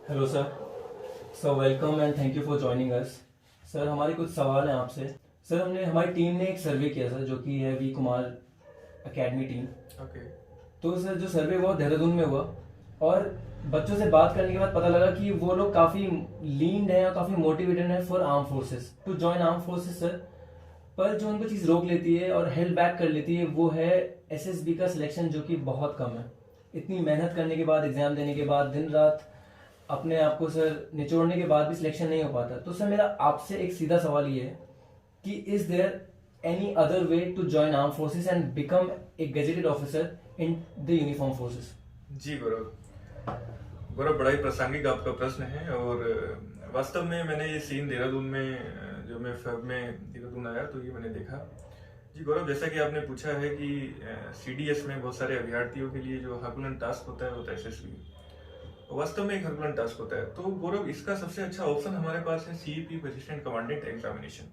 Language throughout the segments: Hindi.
Hello sir. Welcome and thank you for joining us. Sir हमारे कुछ सवाल हैं आपसे। सर हमारी टीम ने एक सर्वे किया सर, जो कि है V Kumar academy team. Okay. तो सर जो सर्वे हुआ देहरादून में हुआ, और बच्चों से बात करने के बाद पता लगा कि वो लोग काफ़ी लीन्ड हैं और काफ़ी मोटिवेटेड हैं for arm forces, to join arm forces sir. पर जो उनको चीज़ रोक लेती है और हेल्प बैक कर लेती है वो है एसएसबी का सिलेक्शन, जो कि बहुत कम है। इतनी मेहनत करने के बाद, एग्जाम देने के बाद, दिन रात अपने आप को सर निचोड़ने के बाद भी सिलेक्शन नहीं हो पाता। तो सर मेरा आपसे एक सीधा सवाल ये है कि is there any other way to join arm forces and become a gazetted officer in the uniform forces? जी गौरव, गौरव बड़ा ही प्रासंगिक आपका प्रश्न है। और वास्तव में मैंने ये सीन देहरादून में जब मैं फेब में देहरादून आया तो ये मैंने देखा। जी गौरव, जैसा कि आपने पूछा है कि सीडीएस में बहुत सारे अभ्यर्थियों के लिए जो हरकुलन टास्क होता है वो एसएसबी वास्तव में एक हरकुलन टास्क होता है। तो गौरव, इसका सबसे अच्छा ऑप्शन हमारे पास है सीईपी असिस्टेंट कमांडेंट एग्जामिनेशन,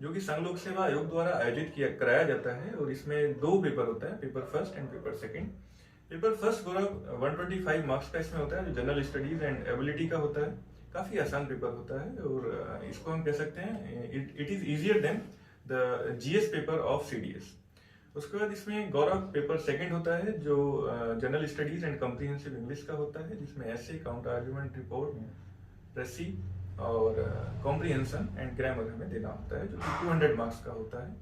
जो कि संघ लोक सेवा आयोग द्वारा आयोजित किया कराया जाता है। और इसमें दो पेपर होता है, paper first and paper second. Paper first Gaurav 125 marks का इसमें होता है, जो जनरल स्टडीज एंड एबिलिटी का होता है। काफी आसान पेपर होता है और इसको हम कह सकते हैं it is easier than the GS paper of CDS. उसके बाद इसमें गौरव पेपर सेकंड होता है, जो general studies and comprehensive English का होता है, जिसमें ऐसे, काउंटर आर्ग्यूमेंट, रिपोर्ट, रेसी और कॉम्प्रिहेंशन एंड ग्रामर हमें देना होता है, जो कि 200 मार्क्स का होता है।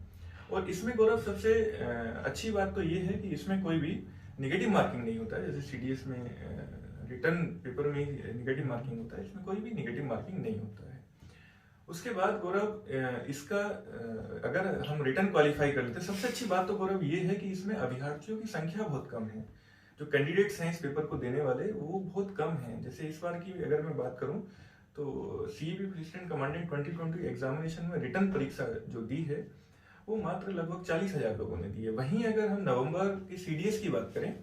और इसमें गौरव सबसे अच्छी बात तो ये है कि इसमें कोई भी निगेटिव मार्किंग नहीं होता है। जैसे सीडीएस में रिटर्न पेपर में निगेटिव मार्किंग होता है, इसमें कोई भी निगेटिव मार्किंग नहीं होता है। उसके बाद गौरव इसका अगर हम रिटर्न क्वालिफाई कर लेते हैं, सबसे अच्छी बात तो गौरव ये है कि इसमें अभ्यर्थियों की संख्या बहुत कम है। जो कैंडिडेट्स हैं इस पेपर को देने वाले वो बहुत कम हैं। जैसे इस बार की अगर मैं बात करूं तो सीईपी असिस्टेंट कमांडेंट 2020 एग्जामिनेशन में रिटर्न परीक्षा जो दी है वो मात्र लगभग 40,000 लोगों ने दी है। वहीं अगर हम नवंबर की सीडीएस की बात करें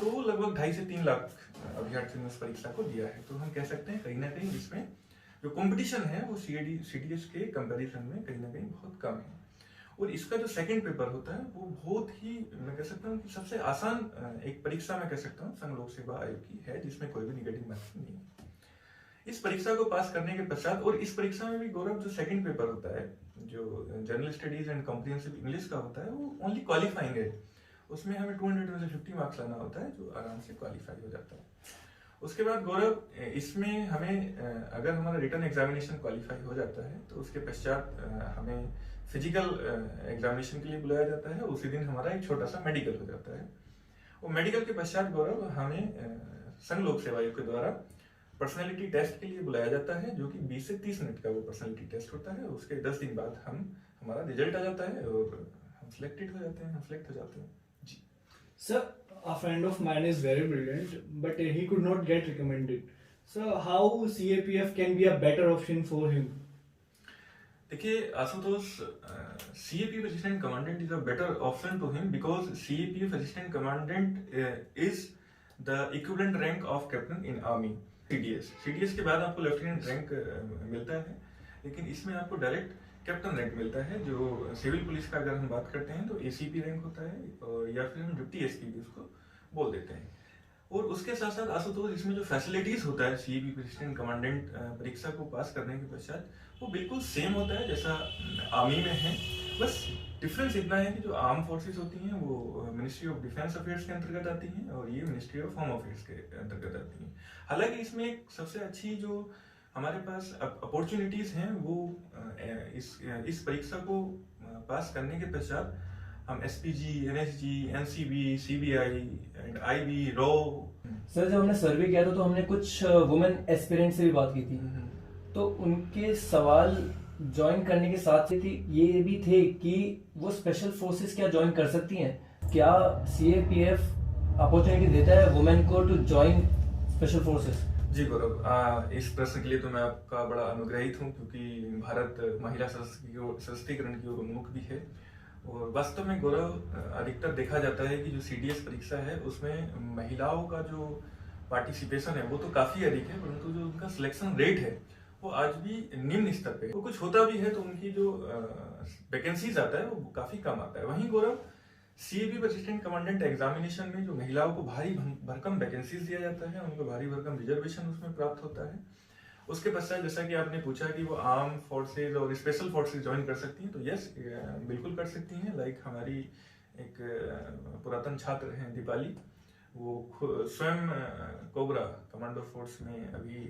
तो वो लगभग 2.5 से 3 लाख अभ्यर्थियों ने इस परीक्षा को दिया है। तो हम कह सकते हैं कहीं ना कहीं इसमें जो कंपटीशन है वो सीडीएस के कंपैरिजन में कहीं ना कहीं बहुत कम है। और इसका जो सेकंड पेपर होता है वो बहुत ही, मैं कह सकता हूँ कि सबसे आसान एक परीक्षा मैं कह सकता हूँ संघ लोक सेवा आयोग की है, जिसमें कोई भी निगेटिव मार्किंग नहीं है। इस परीक्षा को पास करने के पश्चात, और इस परीक्षा में भी गौरव जो सेकंड पेपर होता है, जो general studies and comprehensive English का होता है, वो ओनली क्वालिफाइंग है। उसमें हमें 250 मार्क्स लाना होता है, जो आराम से क्वालिफाई हो जाता है। उसके बाद गौरव इसमें हमें अगर हमारा रिटर्न एग्जामिनेशन क्वालिफाई हो जाता है तो उसके पश्चात हमें फिजिकल एग्जामिनेशन के लिए बुलाया जाता है। उसी दिन हमारा एक छोटा सा मेडिकल हो जाता है। वो मेडिकल के पश्चात गौरव हमें संघ लोक सेवा आयोग के द्वारा पर्सनैलिटी टेस्ट के लिए बुलाया जाता है, जो कि 20 से 30 मिनट का वो पर्सनैलिटी टेस्ट होता है। उसके 10 दिन बाद हमारा रिजल्ट आ जाता है और हम सिलेक्टेड हो जाते हैं, हम सिलेक्ट हो जाते हैं। जी Sir, a friend of mine is very brilliant, but he could not get recommended. So, how CAPF can be a better option for him? देखिए Ashutosh, CAPF assistant commandant is a better option to him because CAPF assistant commandant is the equivalent rank of captain in army. CDS के बाद आपको लेफ्टिनेंट रैंक मिलता है, लेकिन इसमें आपको डायरेक्ट कैप्टन रैंक मिलता है। जो सिविल पुलिस का अगर हम बात करते हैं तो एसीपी रैंक होता है, और या फिर हम डिप्टी एसपी भी उसको बोल देते हैं। और उसके साथ साथ आशुतोष इसमें जो फैसिलिटीज होता है सीईपी असिस्टेंट कमांडेंट परीक्षा को पास करने के पश्चात, वो बिल्कुल सेम होता है जैसा आर्मी में है। बस डिफरेंस इतना है कि जो आर्म फोर्सेस होती हैं वो मिनिस्ट्री ऑफ डिफेंस अफेयर्स के अंतर्गत आती हैं और ये मिनिस्ट्री ऑफ होम अफेयर्स के अंतर्गत आती हैं। हालांकि इसमें एक सबसे अच्छी जो हमारे पास अपॉर्चुनिटीज हैं वो इस परीक्षा को पास करने के पश्चात हम SPG, NSG, NCB, CBI and IB, raw. Sir जब हमने सर्वे किया था तो हमने कुछ वुमेन एस्पिरेंट से भी बात की थी, तो उनके सवाल ज्वाइन करने के साथ साथ ये भी थे कि वो स्पेशल फोर्सेस क्या ज्वाइन कर सकती हैं? क्या सीएपीएफ अपॉर्चुनिटी देता है वुमेन को टू ज्वाइन स्पेशल फोर्सेस? जी गौरव, इस प्रश्न के लिए तो मैं आपका बड़ा अनुग्रहित हूँ, क्योंकि भारत महिला सशक्तिकरण की ओर उन्मुख भी है। और वास्तव में गौरव अधिकतर देखा जाता है कि जो सीडीएस परीक्षा है उसमें महिलाओं का जो पार्टिसिपेशन है वो तो काफी अधिक है, परंतु जो उनका सिलेक्शन रेट है वो आज भी निम्न स्तर पे। वो कुछ होता भी है तो उनकी जो वैकेंसीज आता है वो काफी कम आता है। वहीं गौरव सीएपीएफ असिस्टेंट कमांडेंट एग्जामिनेशन में जो महिलाओं को भारी भरकम वैकेंसीज दिया जाता है, उनको भारी भरकम रिजर्वेशन उसमें प्राप्त होता है। उसके पश्चात जैसा कि आपने पूछा कि वो आर्म फोर्सेज और स्पेशल फोर्सेज ज्वाइन कर सकती हैं, तो यस बिल्कुल कर सकती हैं। लाइक हमारी एक पुरातन छात्र हैं दीपाली, वो स्वयं कोबरा कमांडो फोर्स में अभी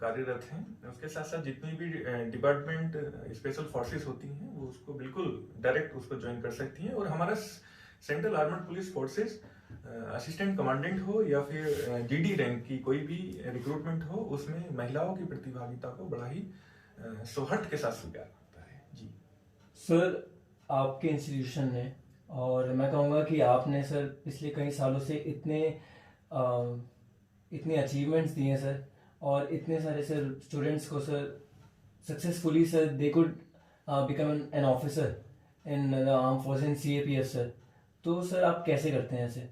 कार्यरत हैं। उसके साथ साथ जितनी भी डिपार्टमेंट स्पेशल फोर्सेस होती हैं वो उसको बिल्कुल डायरेक्ट उसको ज्वाइन कर सकती हैं। और हमारा central armed police forces assistant commandant हो या फिर जीडी रैंक की कोई भी रिक्रूटमेंट हो, उसमें महिलाओं की प्रतिभागिता को बड़ा ही सौहर्द के साथ स्वीकार करता है। जी सर, आपके इंस्टीट्यूशन ने, और मैं कहूँगा कि आपने सर पिछले कई सालों से इतने अचीवमेंट्स दिए हैं सर, और इतने सारे सर स्टूडेंट्स को sir successfully sir they could become an officer in the arm force in CAPF sir. तो सर आप कैसे करते हैं ऐसे?